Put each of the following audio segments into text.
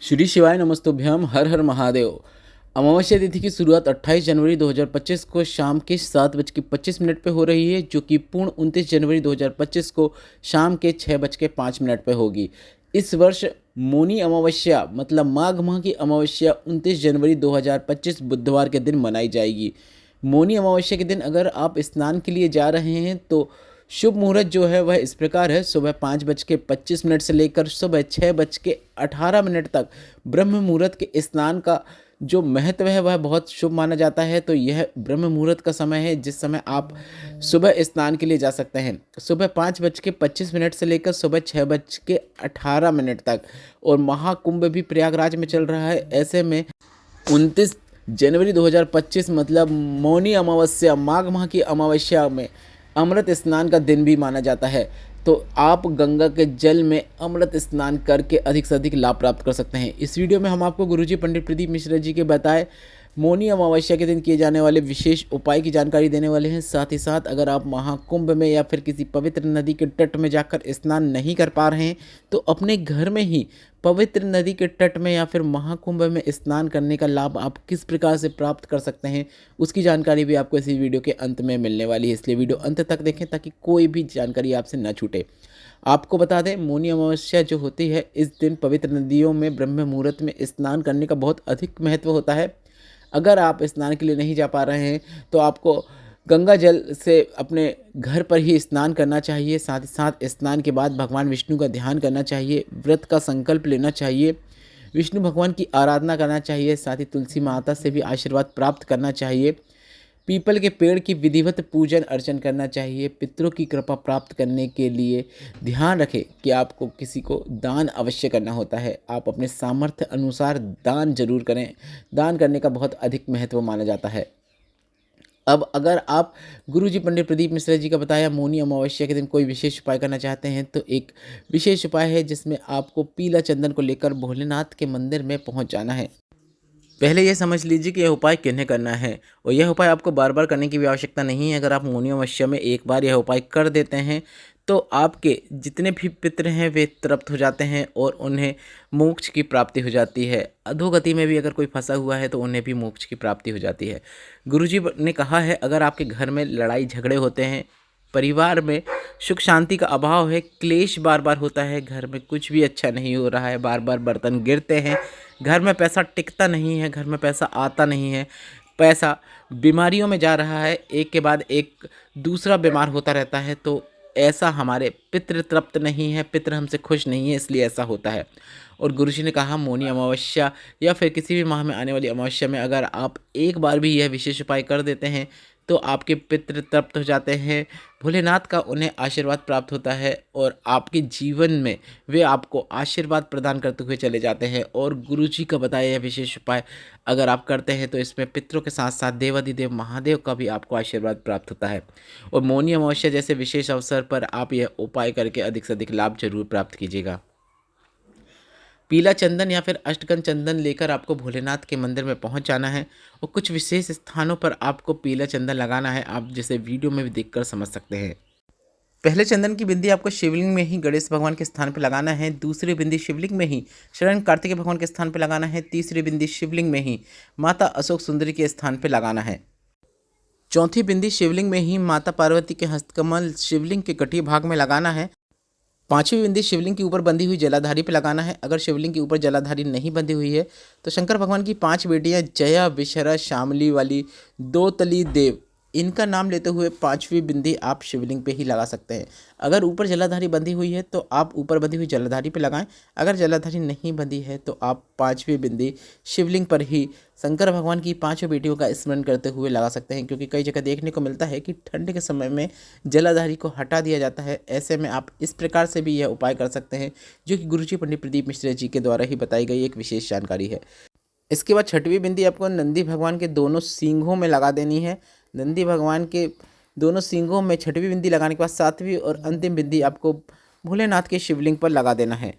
श्री शिवाय नमस्तुभ्यम हर हर महादेव। अमावस्या तिथि की शुरुआत 28 जनवरी 2025 को शाम के 7:25 पे हो रही है, जो कि पूर्ण 29 जनवरी 2025 को शाम के 6:05 पे होगी। इस वर्ष मौनी अमावस्या मतलब माघ माह की अमावस्या 29 जनवरी 2025 बुधवार के दिन मनाई जाएगी। मौनी अमावस्या के दिन अगर आप स्नान के लिए जा रहे हैं तो शुभ मुहूर्त जो है वह इस प्रकार है। सुबह 5:25 से लेकर सुबह 6:18 तक ब्रह्म मुहूर्त के स्नान का जो महत्व है वह बहुत शुभ माना जाता है। तो यह ब्रह्म मुहूर्त का समय है जिस समय आप सुबह स्नान के लिए जा सकते हैं। सुबह 5:25 से लेकर सुबह 6:18 तक। और महाकुंभ भी प्रयागराज में चल रहा है। ऐसे में 29 जनवरी 2025 मतलब मौनी अमावस्या माघ माह की अमावस्या में अमृत स्नान का दिन भी माना जाता है। तो आप गंगा के जल में अमृत स्नान करके अधिक से अधिक लाभ प्राप्त कर सकते हैं। इस वीडियो में हम आपको गुरुजी पंडित प्रदीप मिश्रा जी के बताए मौनी अमावस्या के दिन किए जाने वाले विशेष उपाय की जानकारी देने वाले हैं। साथ ही साथ अगर आप महाकुंभ में या फिर किसी पवित्र नदी के तट में जाकर स्नान नहीं कर पा रहे हैं तो अपने घर में ही पवित्र नदी के तट में या फिर महाकुंभ में स्नान करने का लाभ आप किस प्रकार से प्राप्त कर सकते हैं उसकी जानकारी भी आपको इसी वीडियो के अंत में मिलने वाली है। इसलिए वीडियो अंत तक देखें ताकि कोई भी जानकारी आपसे न छूटे। आपको बता दें मौनी अमावस्या जो होती है इस दिन पवित्र नदियों में ब्रह्म मुहूर्त में स्नान करने का बहुत अधिक महत्व होता है। अगर आप स्नान के लिए नहीं जा पा रहे हैं तो आपको गंगा जल से अपने घर पर ही स्नान करना चाहिए। साथ ही साथ स्नान के बाद भगवान विष्णु का ध्यान करना चाहिए, व्रत का संकल्प लेना चाहिए, विष्णु भगवान की आराधना करना चाहिए। साथ ही तुलसी माता से भी आशीर्वाद प्राप्त करना चाहिए। पीपल के पेड़ की विधिवत पूजन अर्चन करना चाहिए। पितरों की कृपा प्राप्त करने के लिए ध्यान रखें कि आपको किसी को दान अवश्य करना होता है। आप अपने सामर्थ्य अनुसार दान जरूर करें। दान करने का बहुत अधिक महत्व माना जाता है। अब अगर आप गुरुजी पंडित प्रदीप मिश्रा जी का बताया मौनी अमावस्या के दिन कोई विशेष उपाय करना चाहते हैं तो एक विशेष उपाय है जिसमें आपको पीला चंदन को लेकर भोलेनाथ के मंदिर में पहुंच जाना है। पहले ये समझ लीजिए कि यह उपाय किन्हें करना है और यह उपाय आपको बार बार करने की भी आवश्यकता नहीं है। अगर आप मौनी अमावस्या में एक बार यह उपाय कर देते हैं तो आपके जितने भी पितृ हैं वे तृप्त हो जाते हैं और उन्हें मोक्ष की प्राप्ति हो जाती है। अधोगति में भी अगर कोई फंसा हुआ है तो उन्हें भी मोक्ष की प्राप्ति हो जाती है। गुरुजी ने कहा है अगर आपके घर में लड़ाई झगड़े होते हैं, परिवार में सुख शांति का अभाव है, क्लेश बार बार होता है, घर में कुछ भी अच्छा नहीं हो रहा है, बार बार बर्तन गिरते हैं, घर में पैसा टिकता नहीं है, घर में पैसा आता नहीं है, पैसा बीमारियों में जा रहा है, एक के बाद एक दूसरा बीमार होता रहता है, तो ऐसा हमारे पितृ तृप्त नहीं है, पितृ हमसे खुश नहीं है, इसलिए ऐसा होता है। और गुरुजी ने कहा मौनी अमावस्या या फिर किसी भी माह में आने वाली अमावस्या में अगर आप एक बार भी यह विशेष उपाय कर देते हैं तो आपके पितृ तृप्त हो जाते हैं, भोलेनाथ का उन्हें आशीर्वाद प्राप्त होता है और आपके जीवन में वे आपको आशीर्वाद प्रदान करते हुए चले जाते हैं। और गुरुजी का बताया यह विशेष उपाय अगर आप करते हैं तो इसमें पितरों के साथ साथ देवाधिदेव महादेव का भी आपको आशीर्वाद प्राप्त होता है। और मौनी अमावस्या जैसे विशेष अवसर पर आप यह उपाय करके अधिक से अधिक लाभ जरूर प्राप्त कीजिएगा। पीला चंदन या फिर अष्टगंध चंदन लेकर आपको भोलेनाथ के मंदिर में पहुंच जाना है और कुछ विशेष स्थानों पर आपको पीला चंदन लगाना है। आप जैसे वीडियो में भी देखकर समझ सकते हैं। पहले चंदन की बिंदी आपको शिवलिंग में ही गणेश भगवान के स्थान पर लगाना है। दूसरी बिंदी शिवलिंग में ही शरण कार्तिकेय भगवान के स्थान पर लगाना है। तीसरी बिंदी शिवलिंग में ही माता अशोक सुंदरी के स्थान पर लगाना है। चौथी बिंदी शिवलिंग में ही माता पार्वती के हस्तकमल शिवलिंग के गठीय भाग में लगाना है। पांचवी बिंदी शिवलिंग के ऊपर बंधी हुई जलाधारी पे लगाना है। अगर शिवलिंग के ऊपर जलाधारी नहीं बंधी हुई है तो शंकर भगवान की 5 बेटियां जया, विशरा, शामली वाली, दो तली देव, इनका नाम लेते हुए 5वीं बिंदी आप शिवलिंग पे ही लगा सकते हैं। अगर ऊपर जलाधारी बंधी हुई है तो आप ऊपर बंधी हुई जलाधारी पे लगाएं। अगर जलाधारी नहीं बंधी है तो आप 5वीं बिंदी शिवलिंग पर ही शंकर भगवान की 5 बेटियों का स्मरण करते हुए लगा सकते हैं। क्योंकि कई जगह देखने को मिलता है कि ठंड के समय में जलाधारी को हटा दिया जाता है। ऐसे में आप इस प्रकार से भी यह उपाय कर सकते हैं जो कि गुरुजी पंडित प्रदीप मिश्रा जी के द्वारा ही बताई गई एक विशेष जानकारी है। इसके बाद 6वीं बिंदी आपको नंदी भगवान के दोनों सींगों में लगा देनी है। नंदी भगवान के दोनों सींगों में 6वीं बिंदी लगाने के बाद 7वीं और अंतिम बिंदी आपको भोलेनाथ के शिवलिंग पर लगा देना है।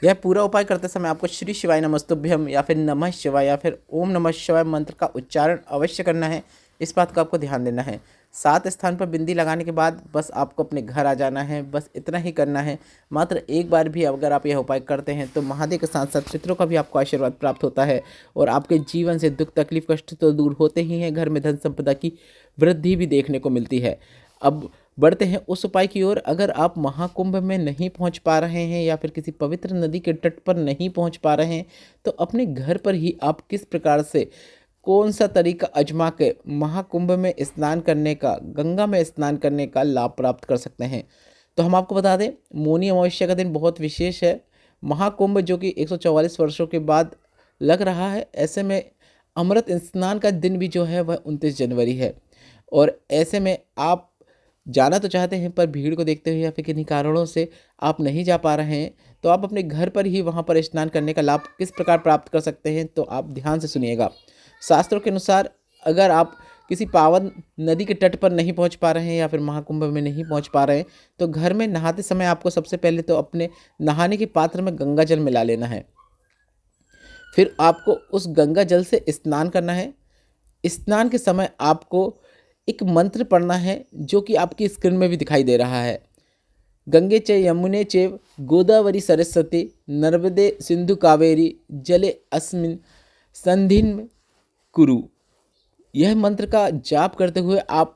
यह पूरा उपाय करते समय आपको श्री शिवाय नमस्तुभ्यम या फिर नमः शिवाय या फिर ओम नमः शिवाय मंत्र का उच्चारण अवश्य करना है। इस बात का आपको ध्यान देना है। 7 स्थान पर बिंदी लगाने के बाद बस आपको अपने घर आ जाना है, बस इतना ही करना है। मात्र एक बार भी अगर आप यह उपाय करते हैं तो महादेव के साथ साथ पितरों का भी आपको आशीर्वाद प्राप्त होता है और आपके जीवन से दुख तकलीफ कष्ट तो दूर होते ही हैं, घर में धन संपदा की वृद्धि भी देखने को मिलती है। अब बढ़ते हैं उस उपाय की ओर। अगर आप महाकुंभ में नहीं पहुंच पा रहे हैं या फिर किसी पवित्र नदी के तट पर नहीं पहुंच पा रहे हैं तो अपने घर पर ही आप किस प्रकार से कौन सा तरीका आजमा के महाकुंभ में स्नान करने का, गंगा में स्नान करने का लाभ प्राप्त कर सकते हैं। तो हम आपको बता दें, मौनी अमावस्या का दिन बहुत विशेष है। महाकुंभ जो कि 144 वर्षों के बाद लग रहा है, ऐसे में अमृत स्नान का दिन भी जो है वह 29 जनवरी है। और ऐसे में आप जाना तो चाहते हैं पर भीड़ को देखते हुए या फिर किन्हीं कारणों से आप नहीं जा पा रहे हैं, तो आप अपने घर पर ही वहाँ पर स्नान करने का लाभ किस प्रकार प्राप्त कर सकते हैं, तो आप ध्यान से सुनिएगा। शास्त्रों के अनुसार अगर आप किसी पावन नदी के तट पर नहीं पहुंच पा रहे हैं या फिर महाकुंभ में नहीं पहुंच पा रहे हैं तो घर में नहाते समय आपको सबसे पहले तो अपने नहाने के पात्र में गंगा जल मिला लेना है। फिर आपको उस गंगा जल से स्नान करना है। स्नान के समय आपको एक मंत्र पढ़ना है जो कि आपकी स्क्रीन में भी दिखाई दे रहा है। गंगे च यमुने चैव गोदावरी सरस्वती नर्मदे सिंधु कावेरी जले अस्मिन् संधिं कुरु। यह मंत्र का जाप करते हुए आप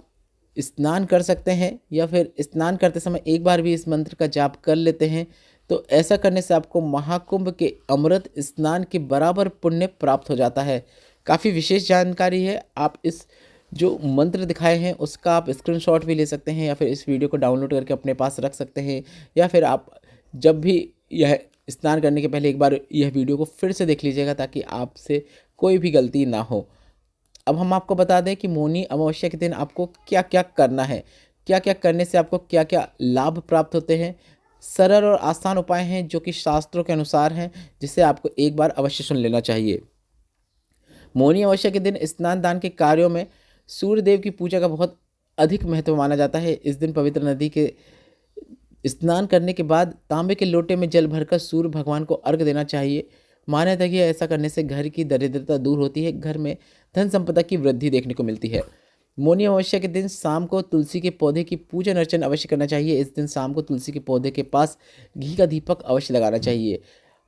स्नान कर सकते हैं या फिर स्नान करते समय एक बार भी इस मंत्र का जाप कर लेते हैं तो ऐसा करने से आपको महाकुंभ के अमृत स्नान के बराबर पुण्य प्राप्त हो जाता है। काफ़ी विशेष जानकारी है। आप इस जो मंत्र दिखाए हैं उसका आप स्क्रीनशॉट भी ले सकते हैं या फिर इस वीडियो को डाउनलोड करके अपने पास रख सकते हैं या फिर आप जब भी यह स्नान करने के पहले एक बार यह वीडियो को फिर से देख लीजिएगा ताकि आपसे कोई भी गलती ना हो। अब हम आपको बता दें कि मौनी अमावस्या के दिन आपको क्या क्या करना है, क्या क्या करने से आपको क्या क्या लाभ प्राप्त होते हैं। सरल और आसान उपाय हैं जो कि शास्त्रों के अनुसार हैं, जिसे आपको एक बार अवश्य सुन लेना चाहिए। मौनी अमावस्या के दिन स्नान दान के कार्यों में सूर्य देव की पूजा का बहुत अधिक महत्व माना जाता है। इस दिन पवित्र नदी के स्नान करने के बाद तांबे के लोटे में जल भरकर सूर्य भगवान को अर्घ देना चाहिए। माना था कि ऐसा करने से घर की दरिद्रता दूर होती है, घर में धन संपदा की वृद्धि देखने को मिलती है। मौनी अमावस्या के दिन शाम को तुलसी के पौधे की पूजन अर्चन अवश्य करना चाहिए। इस दिन शाम को तुलसी के पौधे के पास घी का दीपक अवश्य लगाना चाहिए।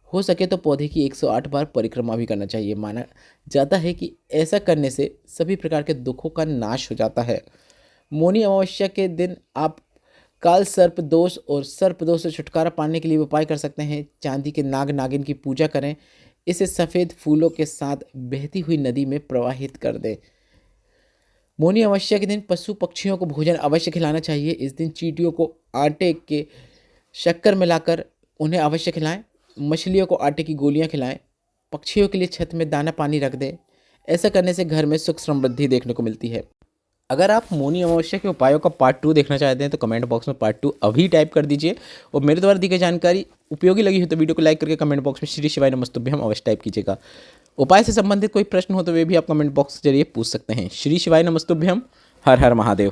हो सके तो पौधे की 108 बार परिक्रमा भी करना चाहिए। माना जाता है कि ऐसा करने से सभी प्रकार के दुखों का नाश हो जाता है। मौनी अमावस्या के दिन आप काल सर्प दोष और सर्प दोष से छुटकारा पाने के लिए उपाय कर सकते हैं। चांदी के नाग नागिन की पूजा करें, इसे सफ़ेद फूलों के साथ बहती हुई नदी में प्रवाहित कर दें। मौनी अमावस्या के दिन पशु पक्षियों को भोजन अवश्य खिलाना चाहिए। इस दिन चींटियों को आटे के शक्कर मिलाकर उन्हें अवश्य खिलाएं। मछलियों को आटे की गोलियां खिलाएं। पक्षियों के लिए छत में दाना पानी रख दें। ऐसा करने से घर में सुख समृद्धि देखने को मिलती है। अगर आप मौनी अमावस्या के उपायों का पार्ट 2 देखना चाहते हैं तो कमेंट बॉक्स में पार्ट 2 अभी टाइप कर दीजिए और मेरे द्वारा दी गई जानकारी उपयोगी लगी हो तो वीडियो को लाइक करके कमेंट बॉक्स में श्री शिवाय नमस्तुभ्यम अवश्य टाइप कीजिएगा। उपाय से संबंधित कोई प्रश्न हो तो वे भी आप कमेंट बॉक्स के जरिए पूछ सकते हैं। श्री शिवाय नमस्तुभ्यम। हर हर महादेव।